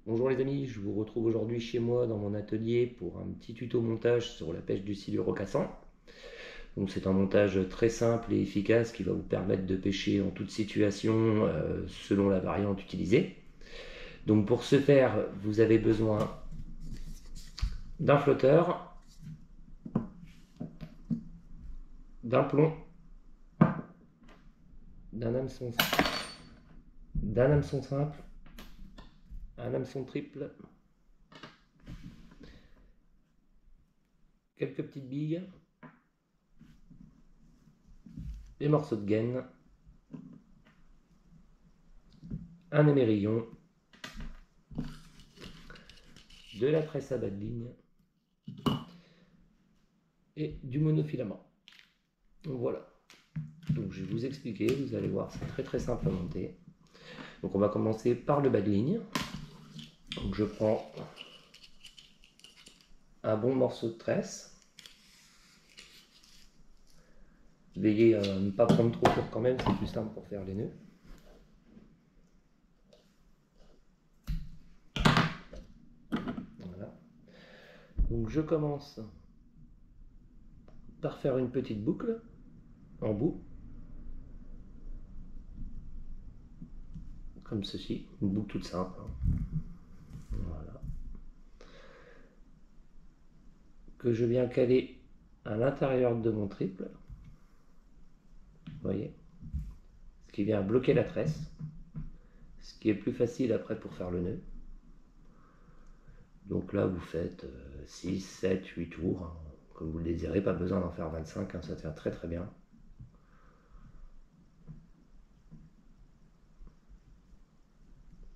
Bonjour les amis, je vous retrouve aujourd'hui chez moi dans mon atelier pour un petit tuto montage sur la pêche du siluro cassant. Donc c'est un montage très simple et efficace qui va vous permettre de pêcher en toute situation selon la variante utilisée. Donc pour ce faire, vous avez besoin d'un flotteur, d'un plomb, d'un hameçon, d'un hameçon simple, un hameçon triple, quelques petites billes, des morceaux de gaine, un émerillon, de la tresse à bas de ligne et du monofilament. Donc voilà. Donc je vais vous expliquer, vous allez voir, c'est très simple à monter. Donc on va commencer par le bas de ligne. Donc je prends un bon morceau de tresse. Veillez à ne pas prendre trop court quand même, c'est plus simple pour faire les nœuds. Voilà. Donc je commence par faire une petite boucle en bout, comme ceci, une boucle toute simple. Voilà. Que je viens caler à l'intérieur de mon triple. Vous voyez, ce qui vient bloquer la tresse, ce qui est plus facile après pour faire le nœud. Donc là, vous faites 6, 7, 8 tours, hein, comme vous le désirez, pas besoin d'en faire 25, hein, ça tient très bien.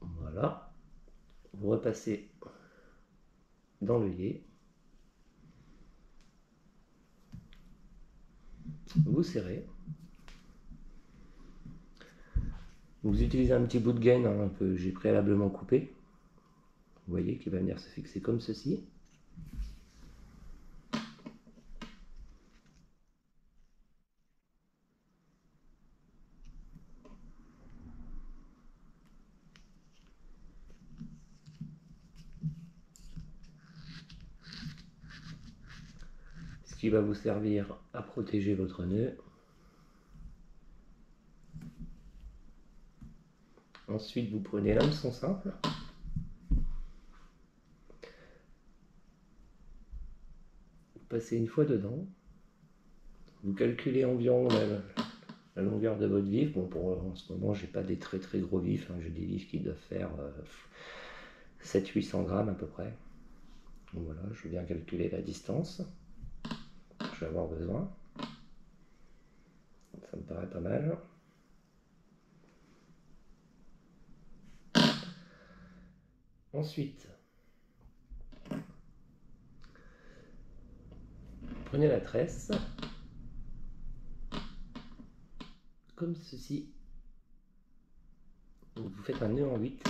Voilà, vous repassez dans l'œillet, vous serrez, vous utilisez un petit bout de gaine hein, que j'ai préalablement coupé, vous voyez, qui va venir se fixer comme ceci. Ce qui va vous servir à protéger votre nœud. Ensuite, vous prenez l'hameçon simple. Vous passez une fois dedans. Vous calculez environ la longueur de votre vif. Bon, en ce moment, j'ai pas des très gros vifs. Hein. J'ai des vifs qui doivent faire 700-800 grammes à peu près. Donc voilà, je viens calculer la distance. Je vais avoir besoin. Ça me paraît pas mal. Ensuite, prenez la tresse, comme ceci. Vous faites un nœud en 8,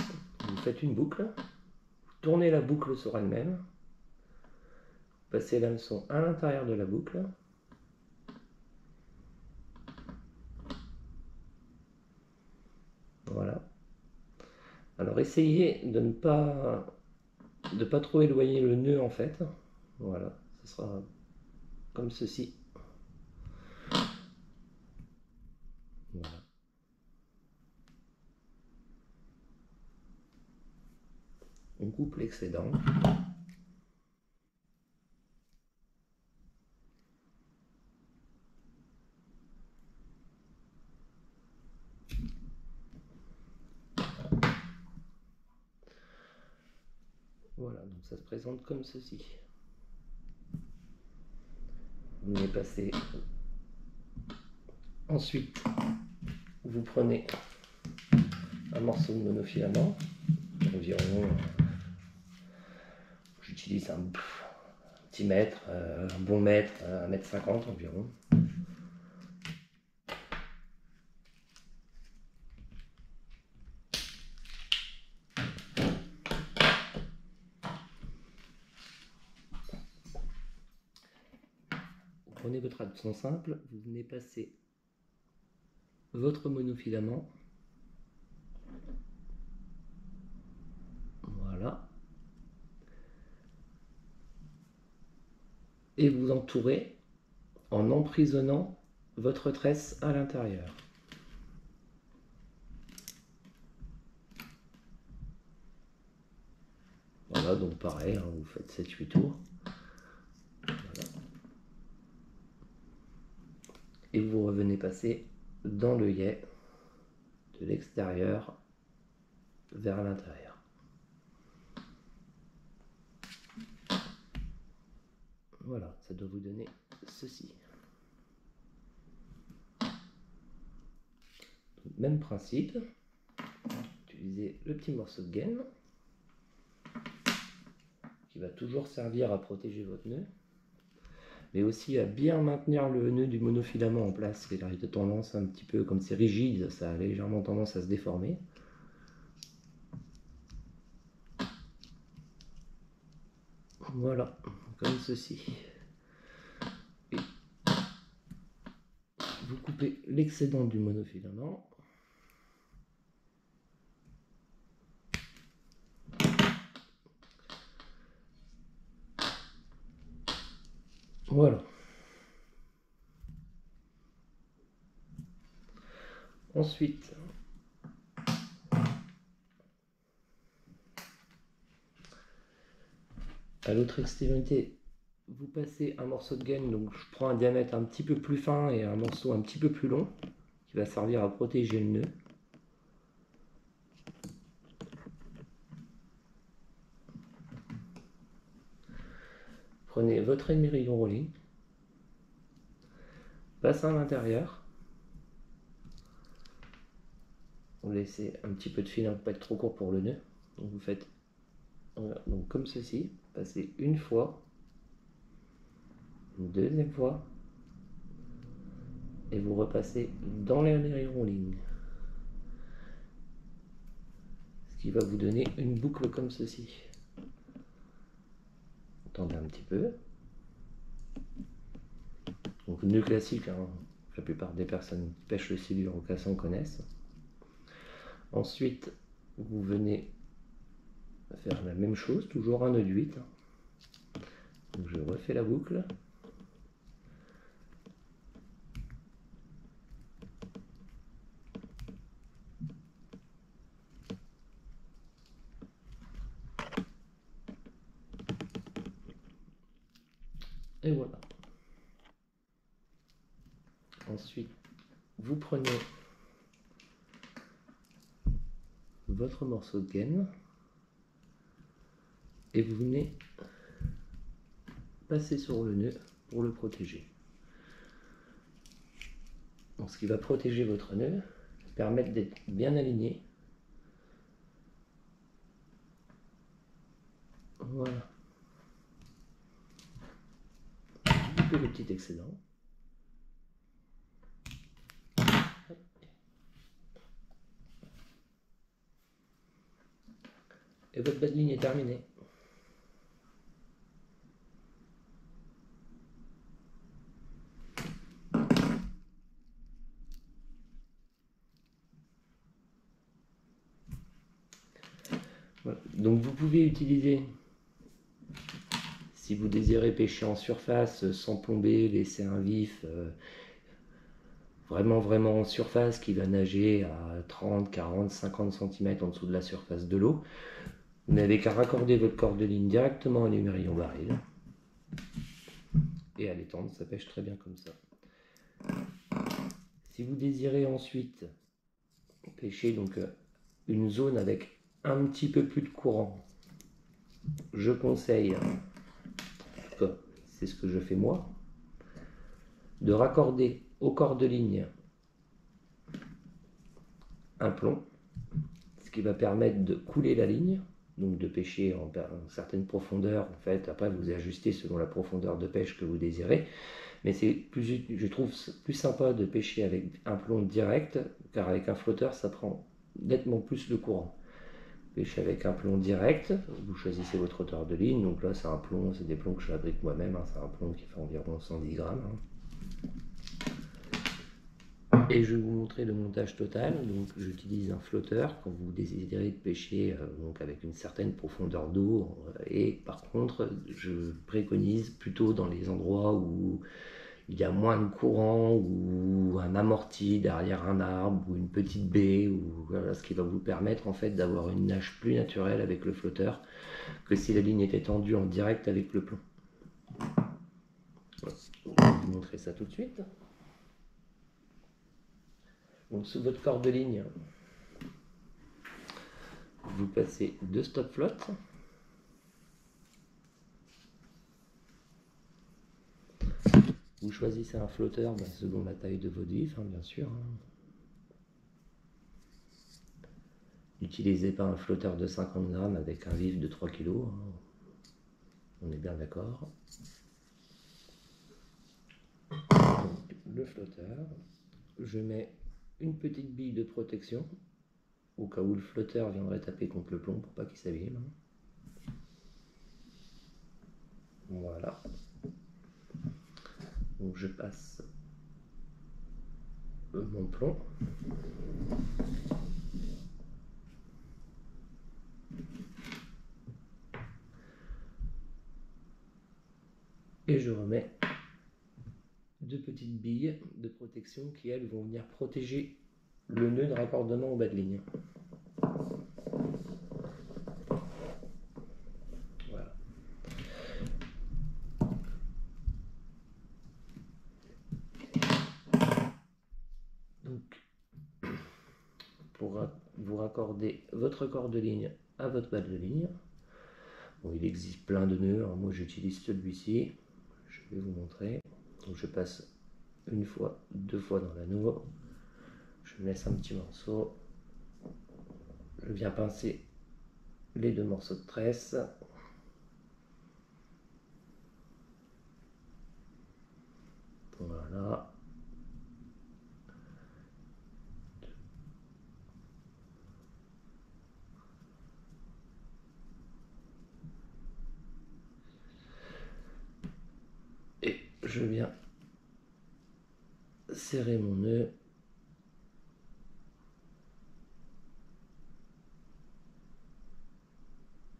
vous faites une boucle, vous tournez la boucle sur elle-même, vous passez l'hameçon à l'intérieur de la boucle, voilà. Alors essayez de ne pas trop éloigner le nœud en fait, voilà, ce sera comme ceci. Voilà. On coupe l'excédent. Voilà, donc ça se présente comme ceci. Vous venez passer. Ensuite, vous prenez un morceau de monofilament, environ, j'utilise un petit mètre, un bon mètre, 1,50 m environ. Prenez votre hameçon simple, vous venez passer votre monofilament. Voilà. et vous entourez en emprisonnant votre tresse à l'intérieur. Voilà, donc pareil, hein, vous faites 7-8 tours. Voilà. Et vous revenez passer dans l'œillet de l'extérieur vers l'intérieur. Voilà, ça doit vous donner ceci. Donc, même principe, utilisez le petit morceau de gaine qui va toujours servir à protéger votre nœud, mais aussi à bien maintenir le nœud du monofilament en place. Il a de tendance un petit peu, comme c'est rigide, ça a légèrement tendance à se déformer. Voilà, comme ceci. Et vous coupez l'excédent du monofilament. Voilà. Ensuite, à l'autre extrémité, vous passez un morceau de gaine. Donc je prends un diamètre un petit peu plus fin et un morceau un petit peu plus long qui va servir à protéger le nœud. Prenez votre émerillon rolling, passez à l'intérieur. Vous laissez un petit peu de fil, pas être trop court pour le nœud. Donc vous faites donc comme ceci, passez une fois, une deuxième fois, et vous repassez dans l'émerillon rolling. Ce qui va vous donner une boucle comme ceci. Tendez un petit peu. Donc nœud classique, hein, la plupart des personnes qui pêchent le silure rocasson connaissent. Ensuite, vous venez faire la même chose, toujours un nœud de 8. Donc je refais la boucle. Et voilà. Ensuite, vous prenez votre morceau de gaine et vous venez passer sur le nœud pour le protéger. Donc, ce qui va protéger votre nœud, permettre d'être bien aligné. Voilà. Coupez le petit excédent. Et votre bas de ligne est terminée. Voilà. Donc vous pouvez utiliser, si vous désirez pêcher en surface sans plomber, laisser un vif, vraiment en surface, qui va nager à 30, 40, 50 cm en dessous de la surface de l'eau, vous n'avez qu'à raccorder votre corde de ligne directement à l'émerillon baril et à l'étendre, ça pêche très bien comme ça. Si vous désirez ensuite pêcher donc une zone avec un petit peu plus de courant, je conseille, en tout cas c'est ce que je fais moi, de raccorder aux cordes de ligne un plomb, ce qui va permettre de couler la ligne, donc de pêcher en certaine profondeur. En fait, après vous ajustez selon la profondeur de pêche que vous désirez, mais c'est plus, je trouve plus sympa de pêcher avec un plomb direct, car avec un flotteur ça prend nettement plus le courant. Pêcher avec un plomb direct, vous choisissez votre hauteur de ligne. Donc là c'est un plomb, c'est des plombs que je fabrique moi-même, hein. C'est un plomb qui fait environ 110 grammes, hein. Et je vais vous montrer le montage total. Donc j'utilise un flotteur quand vous désirez pêcher donc avec une certaine profondeur d'eau. Et par contre, je préconise plutôt dans les endroits où il y a moins de courant, ou un amorti derrière un arbre, ou une petite baie, ou voilà, ce qui va vous permettre en fait d'avoir une nage plus naturelle avec le flotteur que si la ligne était tendue en direct avec le plomb. Je vais vous montrer ça tout de suite. Donc sous votre corde de ligne, vous passez 2 stop flottes. Vous choisissez un flotteur selon la taille de votre vif, bien sûr. N'utilisez pas un flotteur de 50 grammes avec un vif de 3 kg. On est bien d'accord. Le flotteur, je mets une petite bille de protection au cas où le flotteur viendrait taper contre le plomb pour pas qu'il s'abîme. Voilà. Donc je passe mon plomb. Et je remets 2 petites billes de protection qui, elles, vont venir protéger le nœud de raccordement au bas de ligne. Voilà. Donc, pour vous raccorder votre corde de ligne à votre bas de ligne, bon, il existe plein de nœuds. Alors moi, j'utilise celui-ci. Je vais vous montrer. Donc, je passe une fois, 2 fois dans l'anneau. Je laisse un petit morceau. Je viens pincer les 2 morceaux de tresse. Voilà. Et je viens serrer mon nœud.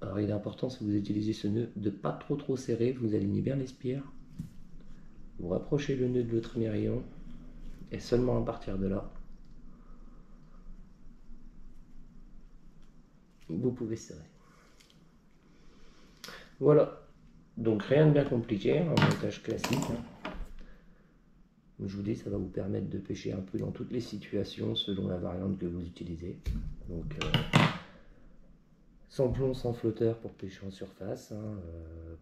Alors il est important, si vous utilisez ce nœud, de pas trop serrer. Vous alignez bien les spires. Vous rapprochez le nœud de votre émerillon. Et seulement à partir de là, vous pouvez serrer. Voilà. Donc rien de bien compliqué, un montage classique. Je vous dis, ça va vous permettre de pêcher un peu dans toutes les situations selon la variante que vous utilisez. Donc sans plomb, sans flotteur pour pêcher en surface.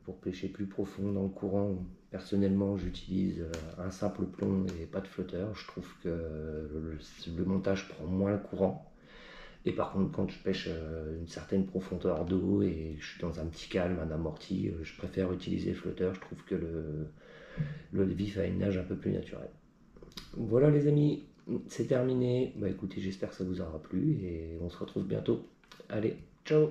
Pour pêcher plus profond dans le courant, personnellement j'utilise un simple plomb et pas de flotteur. Je trouve que le montage prend moins le courant. Et par contre, quand je pêche une certaine profondeur d'eau et je suis dans un petit calme, un amorti, je préfère utiliser le flotteur. Je trouve que le vif a une nage un peu plus naturelle. Voilà les amis, c'est terminé. Écoutez, j'espère que ça vous aura plu et on se retrouve bientôt. Allez, ciao!